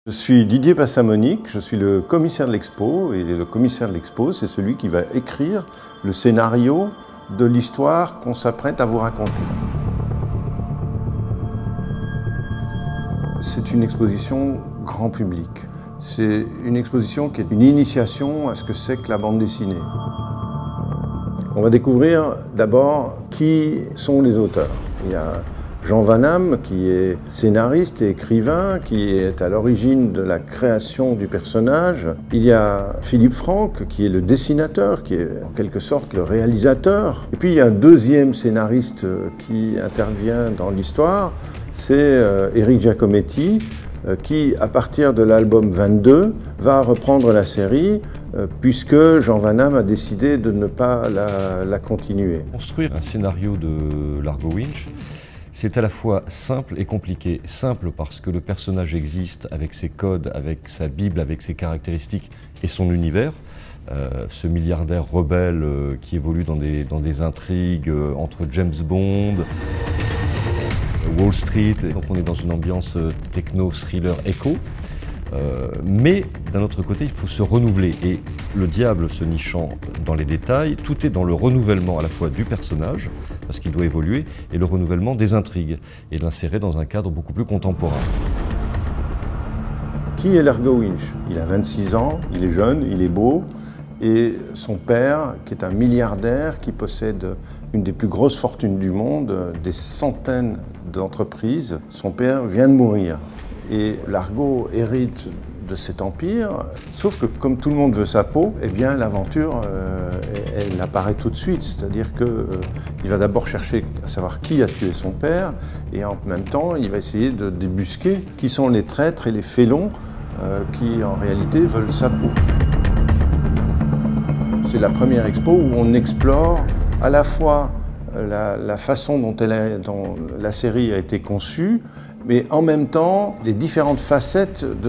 Je suis Didier Passamonique, je suis le commissaire de l'expo, et le commissaire de l'expo, c'est celui qui va écrire le scénario de l'histoire qu'on s'apprête à vous raconter. C'est une exposition grand public. C'est une exposition qui est une initiation à ce que c'est que la bande dessinée. On va découvrir d'abord qui sont les auteurs. Il y a Jean Van Hamme, qui est scénariste et écrivain, qui est à l'origine de la création du personnage. Il y a Philippe Franck, qui est le dessinateur, qui est en quelque sorte le réalisateur. Et puis il y a un deuxième scénariste qui intervient dans l'histoire, c'est Éric Giacometti, qui, à partir de l'album 22, va reprendre la série, puisque Jean Van Hamme a décidé de ne pas la continuer. Construire un scénario de Largo Winch, c'est à la fois simple et compliqué. Simple parce que le personnage existe avec ses codes, avec sa Bible, avec ses caractéristiques et son univers. Ce milliardaire rebelle qui évolue dans des intrigues entre James Bond, Wall Street. Donc on est dans une ambiance techno, thriller, écho. Mais d'un autre côté, il faut se renouveler. Et le diable se nichant dans les détails, tout est dans le renouvellement à la fois du personnage, parce qu'il doit évoluer, et le renouvellement des intrigues, et l'insérer dans un cadre beaucoup plus contemporain. Qui est Largo Winch? Il a 26 ans, il est jeune, il est beau, et son père, qui est un milliardaire, qui possède une des plus grosses fortunes du monde, des centaines d'entreprises, son père vient de mourir. Et Largo hérite de cet empire, sauf que comme tout le monde veut sa peau, eh bien l'aventure, elle apparaît tout de suite. C'est-à-dire qu'il va d'abord chercher à savoir qui a tué son père, et en même temps, il va essayer de débusquer qui sont les traîtres et les félons qui, en réalité, veulent sa peau. C'est la première expo où on explore à la fois la façon dont la série a été conçue, mais en même temps les différentes facettes de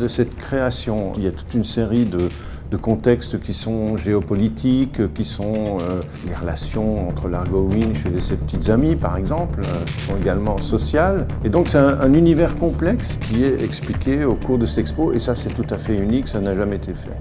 cette création. Il y a toute une série de contextes qui sont géopolitiques, qui sont les relations entre Largo Winch et ses petites amies, par exemple, qui sont également sociales. Et donc c'est un univers complexe qui est expliqué au cours de cette expo, et ça c'est tout à fait unique, ça n'a jamais été fait.